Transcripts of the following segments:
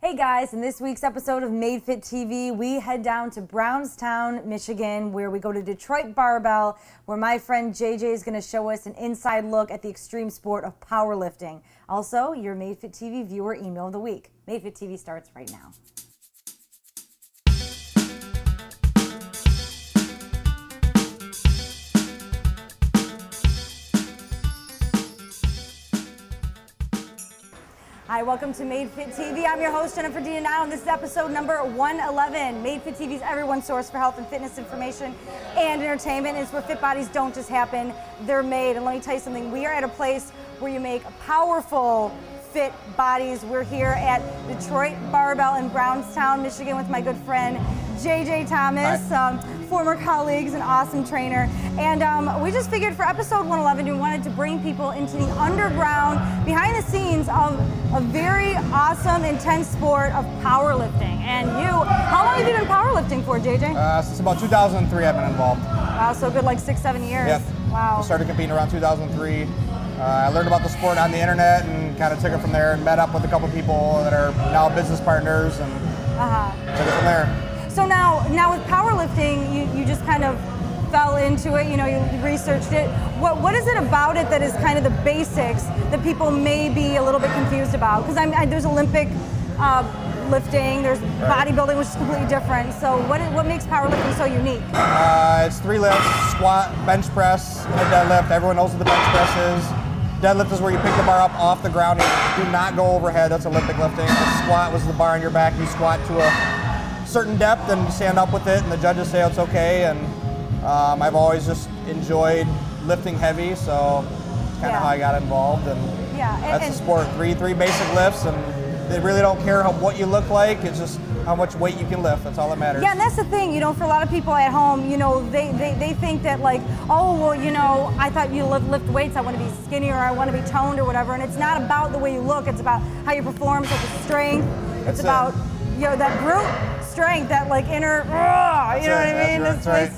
Hey guys, in this week's episode of MadeFitTV, we head down to Brownstown, Michigan, where we go to Detroit Barbell, where my friend JJ is going to show us an inside look at the extreme sport of powerlifting. Also, your MadeFitTV viewer email of the week. MadeFitTV starts right now. Hi, welcome to MadeFitTV. I'm your host, Jennifer Now, and this is episode number 111. MadeFitTV's everyone's source for health and fitness information and entertainment. It's where fit bodies don't just happen, they're made. And let me tell you something, we are at a place where you make powerful, fit bodies. We're here at Detroit Barbell in Brownstown, Michigan with my good friend, JJ Thomas, former colleagues, an awesome trainer. And we just figured for episode 111, we wanted to bring people into the underground, behind the scenes of a very awesome, intense sport of powerlifting. And how long have you been powerlifting for, JJ? Since about 2003 I've been involved. Wow, so good, like 6-7 years. Yep. Wow. I started competing around 2003. I learned about the sport on the internet and kind of took it from there and met up with a couple people that are now business partners and took it from there. So now with powerlifting, you just kind of fell into it, you researched it. What is it about it that is kind of the basics that people may be a little bit confused about? Because there's Olympic lifting, there's bodybuilding, which is completely different. So what makes powerlifting so unique? It's 3 lifts: squat, bench press, and a deadlift. Everyone knows what the bench press is. Deadlift is where you pick the bar up off the ground and do not go overhead. That's Olympic lifting. The squat was the bar on your back. You squat to a certain depth and you stand up with it, and the judges say it's okay. And I've always just enjoyed lifting heavy, so it's kind of how I got involved. And that's the sport. Three basic lifts, and they really don't care what you look like. It's just how much weight you can lift. That's all that matters. Yeah, and that's the thing, for a lot of people at home, they think that like, oh, well, I thought you lift weights, I want to be skinny or I want to be toned or whatever. And it's not about the way you look, it's about how you perform, it's about the strength. It's about, that brute strength, that like inner, you know what I mean? That's right.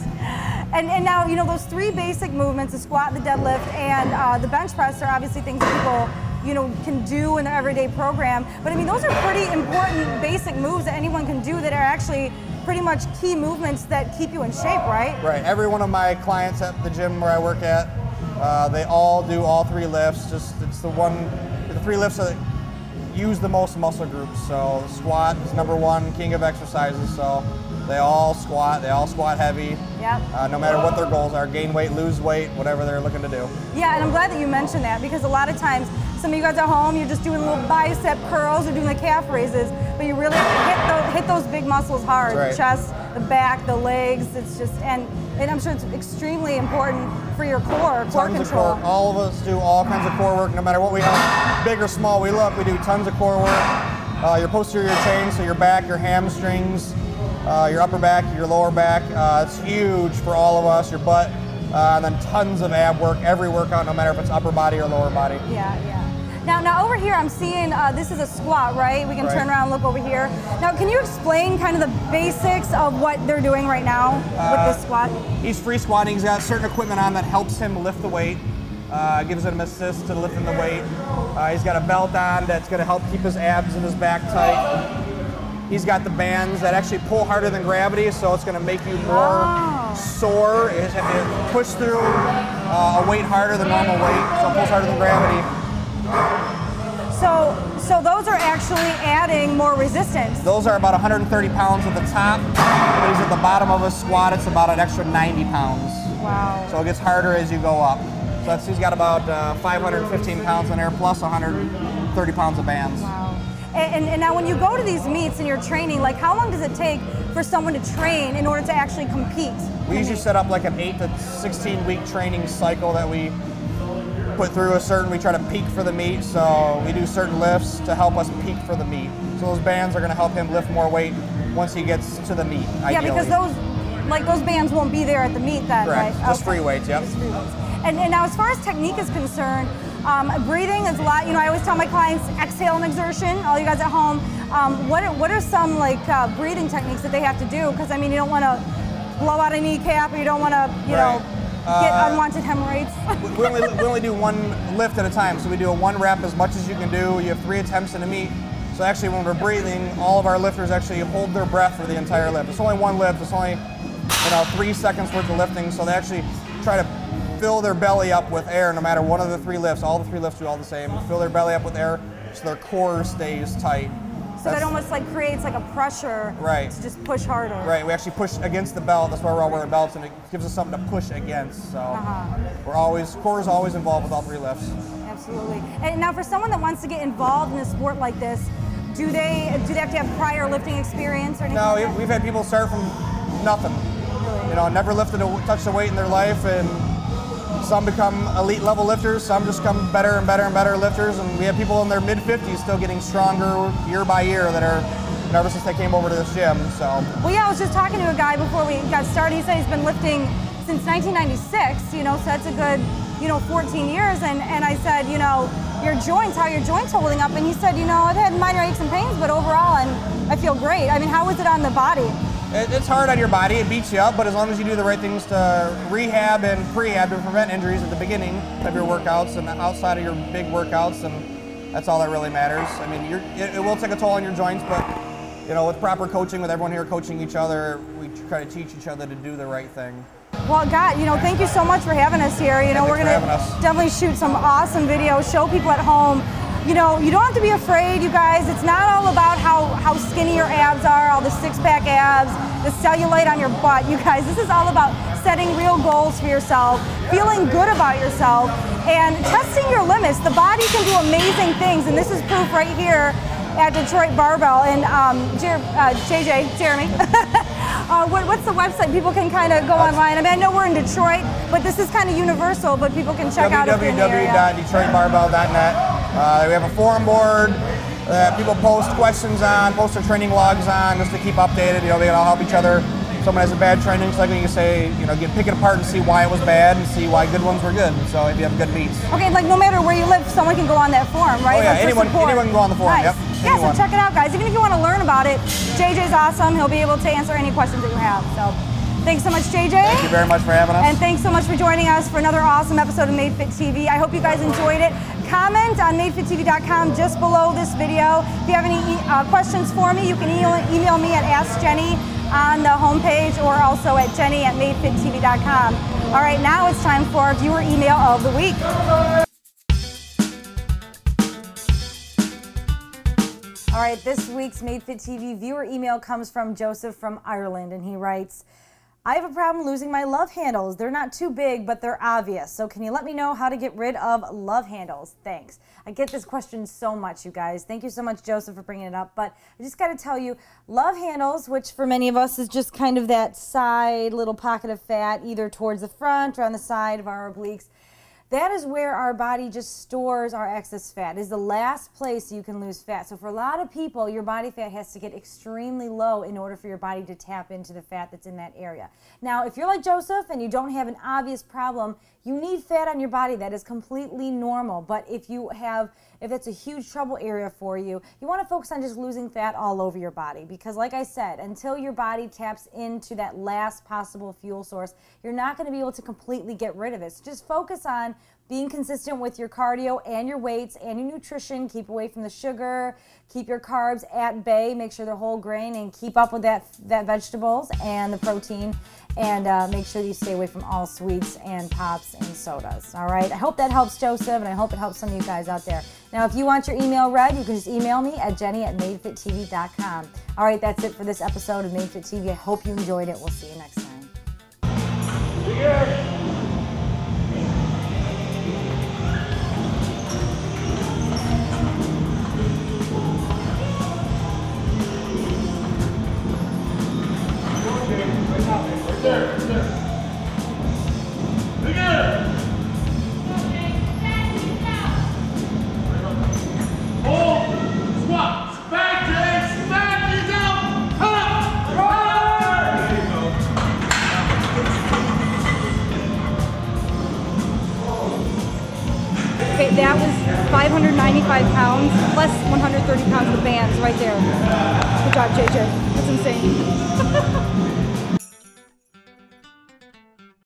And now, those 3 basic movements, the squat, the deadlift, and the bench press are obviously things that people can do in their everyday program. But I mean, those are pretty important basic moves that anyone can do that are actually pretty much key movements that keep you in shape, right? Right. Every one of my clients at the gym where I work at, they all do all 3 lifts. It's the 3 lifts that use the most muscle groups. So the squat is number 1, king of exercises. So they all squat heavy. Yep. No matter what their goals are, gain weight, lose weight, whatever they're looking to do. Yeah, and I'm glad that you mentioned that, because a lot of times, some of you guys at home, you're just doing little bicep curls or doing the calf raises, but you really hit those big muscles hard. Right. The chest, the back, the legs. It's just, and I'm sure it's extremely important for your core control. All of us do all kinds of core work, no matter what we have, big or small we look. We do tons of core work. Your posterior chain, so your back, your hamstrings, your upper back, your lower back. It's huge for all of us. Your butt, and then tons of ab work. Every workout, no matter if it's upper body or lower body. Yeah. Now over here I'm seeing, this is a squat, right? We can turn around and look over here. Now can you explain kind of the basics of what they're doing right now with this squat? He's free squatting. He's got certain equipment on that helps him lift the weight, gives him assist to lifting the weight. He's got a belt on that's going to help keep his abs and his back tight. He's got the bands that actually pull harder than gravity, so it's going to make you more sore. It push through a weight harder than normal weight, so it pulls harder than gravity. So those are actually adding more resistance. Those are about 130 pounds at the top. But he's at the bottom of a squat, it's about an extra 90 pounds. Wow. So it gets harder as you go up. So he's got about 515 pounds in there, plus 130 pounds of bands. Wow. And now when you go to these meets and you're training, like how long does it take for someone to train in order to actually compete? We usually set up like an 8 to 16 week training cycle that we put through we try to peak for the meet, so we do certain lifts to help us peak for the meet. So those bands are going to help him lift more weight once he gets to the meet, ideally. Yeah, because those bands won't be there at the meet then, correct. Right? Just free weights, yep. Just free weights. And now as far as technique is concerned, breathing is a lot, I always tell my clients, exhale and exertion, all you guys at home. What are some breathing techniques that they have to do? Because I mean, you don't want to blow out a kneecap, or you don't want to, get unwanted hemorrhoids. we only do 1 lift at a time, so we do a 1 rep as much as you can do. You have 3 attempts in a meet, So actually when we're breathing, all of our lifters actually hold their breath for the entire lift. It's only one lift, it's only 3 seconds worth of lifting, so they actually try to fill their belly up with air no matter one of the 3 lifts. All the 3 lifts do all the same. Fill their belly up with air so their core stays tight. So that almost like creates like a pressure to just push harder. Right, we actually push against the belt. That's why we're all wearing belts, and it gives us something to push against. So core is always involved with all 3 lifts. Absolutely. And now for someone that wants to get involved in a sport like this, do they have to have prior lifting experience or anything? No, like that? we've had people start from nothing. Really? Never lifted touched a weight in their life, and some become elite level lifters, some just become better and better and better lifters, and we have people in their mid-50s still getting stronger year by year that are ever since they came over to this gym. So. Well, yeah, I was just talking to a guy before we got started. He said he's been lifting since 1996, so that's a good 14 years, and I said, your joints, how are your joints holding up? And he said, I've had minor aches and pains, but overall I feel great. I mean, how is it on the body? It's hard on your body, it beats you up, but as long as you do the right things to rehab and prehab to prevent injuries at the beginning of your workouts and outside of your big workouts, and that's all that really matters. I mean, it will take a toll on your joints, but with proper coaching, with everyone here coaching each other, we try to teach each other to do the right thing. Well, God, thank you so much for having us here. We're going to definitely shoot some awesome videos, show people at home. You don't have to be afraid, you guys. It's not all about how skinny your abs are, all the six-pack abs, the cellulite on your butt. You guys, this is all about setting real goals for yourself, feeling good about yourself, and testing your limits. The body can do amazing things, and this is proof right here at Detroit Barbell. And Jeremy, what's the website? People can kind of go online. I mean, I know we're in Detroit, but this is kind of universal, but people can check out www.detroitbarbell.net. We have a forum board that people post questions on, post their training logs on, just to keep updated. They can all help each other. If someone has a bad training, so you can say, pick it apart and see why it was bad and see why good ones were good. So if you have good beats. Okay, like no matter where you live, someone can go on that forum, right? Oh yeah, anyone can go on the forum. Nice. Yep. Yeah, so check it out, guys. Even if you want to learn about it, JJ's awesome. He'll be able to answer any questions that you have. So thanks so much, JJ. Thank you very much for having us. And thanks so much for joining us for another awesome episode of MadeFitTV. I hope you guys enjoyed it. Comment on MadeFitTV.com just below this video. If you have any questions for me, you can email me at AskJenny on the homepage, or also at Jenny@MadeFitTV.com. All right, now it's time for our viewer email of the week. All right, this week's MadeFitTV viewer email comes from Joseph from Ireland, and he writes, I have a problem losing my love handles. They're not too big, but they're obvious. So can you let me know how to get rid of love handles? Thanks. I get this question so much, you guys. Thank you so much, Joseph, for bringing it up. But I just got to tell you, love handles, which for many of us is just kind of that side little pocket of fat, either towards the front or on the side of our obliques, that is where our body just stores our excess fat. It is the last place you can lose fat. So for a lot of people, your body fat has to get extremely low in order for your body to tap into the fat that's in that area. Now, if you're like Joseph and you don't have an obvious problem, you need fat on your body. That is completely normal. But if that's a huge trouble area for you, you want to focus on just losing fat all over your body. Because like I said, until your body taps into that last possible fuel source, you're not going to be able to completely get rid of it. So just focus on being consistent with your cardio and your weights and your nutrition. Keep away from the sugar. Keep your carbs at bay. Make sure they're whole grain, and keep up with that vegetables and the protein. And make sure you stay away from all sweets and pops and sodas. All right. I hope that helps, Joseph, and I hope it helps some of you guys out there. Now, if you want your email read, you can just email me at Jenny@MadeFitTV.com. All right. That's it for this episode of MadeFitTV. I hope you enjoyed it. We'll see you next time. Okay, that was 595 pounds plus 130 pounds of bands right there. Good job, JJ. That's insane.